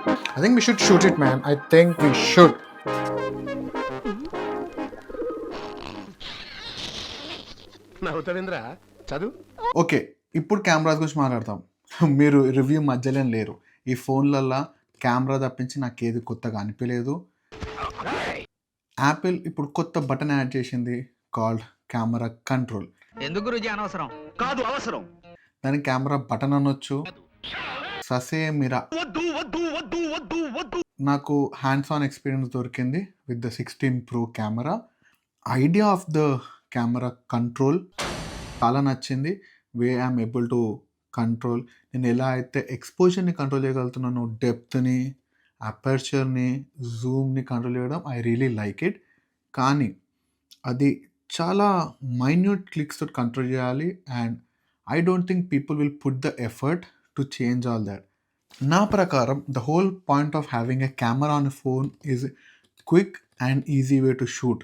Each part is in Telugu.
I think we should shoot it, man. I think we should. నవ్వుతావేంద్రా చదువు. ఓకే, ఇప్పుడు కెమెరాస్ గురించి మాట్లాడతాం. మీరు రివ్యూ మధ్యలో లేరు. ఈ ఫోన్లల్లో కెమెరా తప్పించి నాకు ఏది కొత్తగా అనిపించలేదు. యాపిల్ ఇప్పుడు కొత్త బటన్ యాడ్ చేసింది కాల్డ్ కెమెరా కంట్రోల్. ఎందుకు రుజి అనవసరం కాదు అవసరం. దాని కెమెరా బటన్ అనొచ్చు. ససే మీరా నాకు హ్యాండ్స్ ఆన్ ఎక్స్పీరియన్స్ దొరికింది with the 16 Pro camera. Idea of the camera control చాలా నచ్చింది. Way I'm able to control, నేను ఎలా అయితే ఎక్స్పోజర్ని కంట్రోల్ చేయగలుగుతున్నాను, డెప్త్ని, అపర్చర్ని, జూమ్ని కంట్రోల్ చేయడం, ఐ రియలీ లైక్ ఇట్. కానీ అది చాలా మైన్యూట్ క్లిక్స్ తోటి కంట్రోల్ చేయాలి. And I don't think people will put the effort to change all that. నా ప్రకారం the whole point of having a camera on phone is quick and easy way to shoot.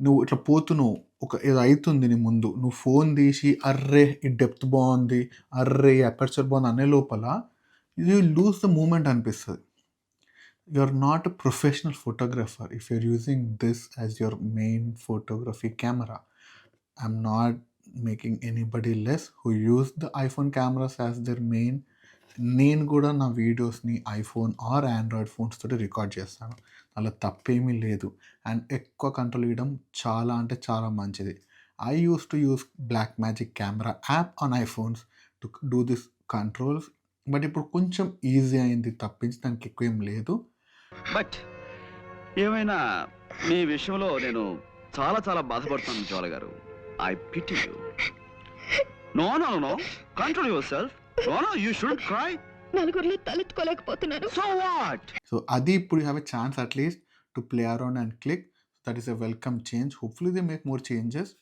నువ్వు ఇట్లా పోతున్నావు, ఒక ఏదో అవుతుంది నీ ముందు, నువ్వు ఫోన్ తీసి అర్రే ఈ డెప్త్ బాగుంది, అర్రే ఈ అపర్చర్ బాగుంది అనే లోపల యూ లూజ్ ద మూమెంట్ అనిపిస్తుంది. You are not a professional photographer if you're using this as your main photography camera. I'm not making anybody less who use the iPhone cameras as their main. నేను కూడా నా వీడియోస్ని ఐఫోన్ ఆర్ ఆండ్రాయిడ్ ఫోన్స్ తోటి రికార్డ్ చేస్తాను, అలా తప్పేమీ లేదు. అండ్ ఎక్కువ కంట్రోల్ ఇవ్వడం చాలా అంటే చాలా మంచిది. I use to use black magic camera app on iPhones to do this controls. But ఇప్పుడు కొంచెం ఈజీ అయింది తప్పించి దానికి ఎక్కువ ఏం లేదు. బట్ ఏమైనా మీ విషయంలో నేను చాలా చాలా బాధపడుతున్నాను జ్వాల గారు. I pity you. No no no control yourself. No no you should cry. నలుగురిలో తలెత్తుకోలేకపోతున్నాను. So what? సో అది ఇప్పుడు you have a chance at least to play around and click. That is a welcome change. Hopefully they make more changes.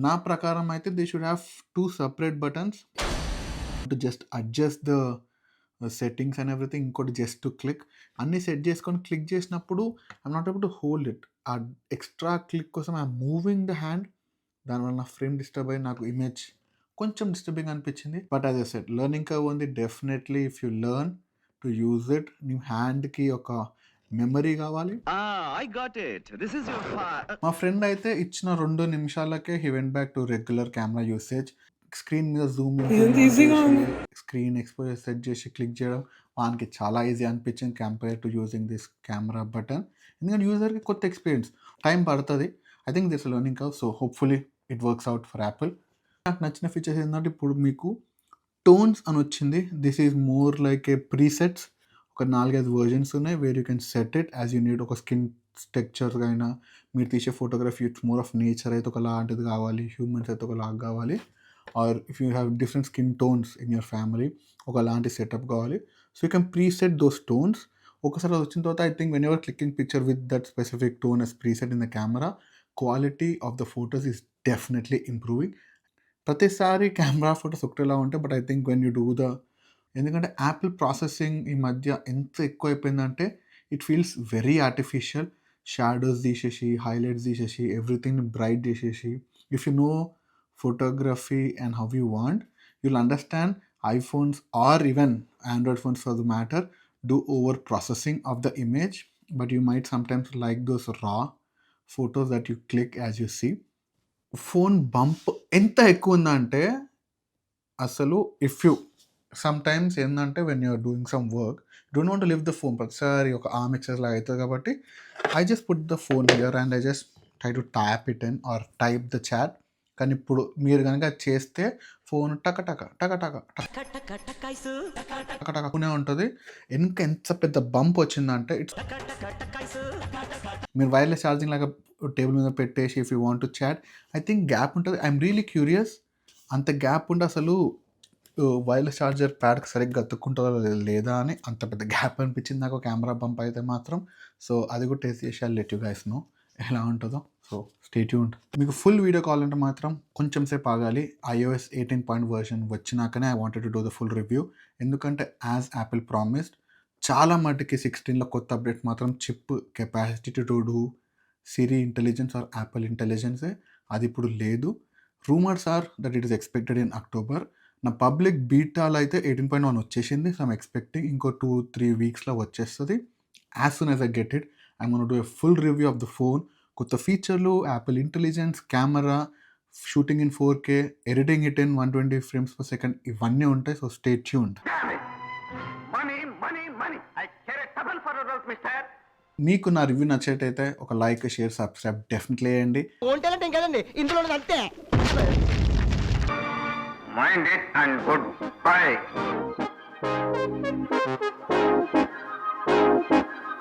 నా ప్రకారం అయితే they should have 2 separate buttons to just adjust the settings and everything. ఇంకోటి జస్ట్ టు క్లిక్. అన్నీ సెట్ చేసుకొని క్లిక్ చేసినప్పుడు I'm not able to hold it. ఆ ఎక్స్ట్రా క్లిక్ కోసం ఐఎమ్ మూవింగ్ ద హ్యాండ్. దానివల్ల నా ఫ్రేమ్ డిస్టర్బ్ అయ్యి నాకు ఇమేజ్ కొంచెం డిస్టర్బింగ్ అనిపించింది. But as I said, learning curve ఉంది. Definitely if you learn to use it, నీ హ్యాండ్కి ఒక మెమరీ కావాలి. I got it. This is your మా ఫ్రెండ్ అయితే ఇచ్చిన 2 నిమిషాలకే he went back to regular camera usage. Screen మీద జూమ్ స్క్రీన్ ఎక్స్పోజర్ సెట్ చేసి క్లిక్ చేయడం వానికి చాలా ఈజీ అనిపించింది compare to using this camera button. ఎందుకంటే యూజర్కి కొత్త ఎక్స్పీరియన్స్, టైం పడుతుంది. I think this learning curve. So hopefully it works out for Apple. నాకు నచ్చిన ఫీచర్స్ ఏంటంటే ఇప్పుడు మీకు టోన్స్ అని వచ్చింది. This is more like a presets. ఒక 4-5 వర్జన్స్ ఉన్నాయి where you can set it as you need. ఒక స్కిన్ టెక్చర్ అయినా, మీరు తీసే photography it's more of nature అయితే ఒకలాంటిది కావాలి, హ్యూమన్స్ అయితే ఒకలాగా కావాలి, or if you have different skin tones in your family ఒకలాంటి సెటప్ కావాలి. So you can preset those tones. ఒకసారి వచ్చిన తర్వాత I think whenever clicking picture with that specific tone is preset in the camera, quality of the photos is definitely improving. ప్రతిసారి కెమెరా ఫోటోస్ ఒకటేలా ఉంటాయి. But I think when you do the, ఎందుకంటే యాపిల్ ప్రాసెసింగ్ ఈ మధ్య ఎంత ఎక్కువ అయిపోయిందంటే it feels very artificial. Shadows తీసేసి, హైలైట్స్ తీసేసి, ఎవ్రీథింగ్ బ్రైట్ చేసేసి. If you know photography and how you want, you'll understand iPhones or even Android phones for the matter do over processing of the image, but you might sometimes like those raw photos that you click as you see. Phone bump ఎంత ఎక్కువ ఉందంటే అసలు ఇఫ్ యూ సమ్టైమ్స్ ఏంటంటే when you're doing some work don't want to leave the phone, ప్రతిసారి ఒక ఆర్మ్ ఎక్సర్సైజ్ లాగా అవుతుంది. కాబట్టి I just put the phone here and I just try to tap it in or type the chat. కానీ ఇప్పుడు మీరు కనుక చేస్తే ఫోన్ టకటక టకటక టకటకనే ఉంటుంది. వెనుక ఎంత పెద్ద బంప్ వచ్చిందంటే ఇట్స్ మీరు వైర్లెస్ ఛార్జింగ్ లాగా టేబుల్ మీద పెట్టేసి if you want to chat I think gap ఉంటుంది. ఐఎమ్ రియలీ క్యూరియస్, అంత గ్యాప్ ఉంటే అసలు వైర్లెస్ ఛార్జర్ ప్యాడ్కి సరిగ్గా అతుక్కుంటుందో లేదా అని అంత పెద్ద గ్యాప్ అనిపించింది నాకు కెమెరా బంప్ అయితే మాత్రం. సో అది కూడా టేస్ట్ చేసి I let you guys know ఎలా ఉంటుందో. So stay tuned. మీకు ఫుల్ వీడియో కావాలంటే మాత్రం కొంచెం సేపు ఆగాలి. iOS 18 వర్షన్ వచ్చినాకనే I wanted to do the full review. ఎందుకంటే యాజ్ యాపిల్ ప్రామిస్డ్ చాలా మటుకి 16లో కొత్త అప్డేట్ మాత్రం chip capacity to do Siri intelligence or Apple ఇంటెలిజెన్సే. అది ఇప్పుడు లేదు. Rumours are that it is expected in October. నా పబ్లిక్ బీటాలో అయితే 18.1 వచ్చేసింది. సో, ఐమ్ ఎక్స్‌పెక్టింగ్ ఇంకో 2-3 వీక్స్‌లో వచ్చేస్తది. As soon as I get it I'm gonna do a full review of the phone. కొత్త ఫీచర్లు, Apple intelligence, camera, shooting in 4K, editing it in 120 frames per second ఇవన్నీ ఉంటాయి. So, stay tuned. మీకు నా రివ్యూ నచ్చేటైతే ఒక లైక్, షేర్, సబ్స్క్రైబ్ డెఫినెట్లీ చేయండి. ఒంటేలంటే ఇంకేదండి ఇందులో అంతే. Mind it and goodbye.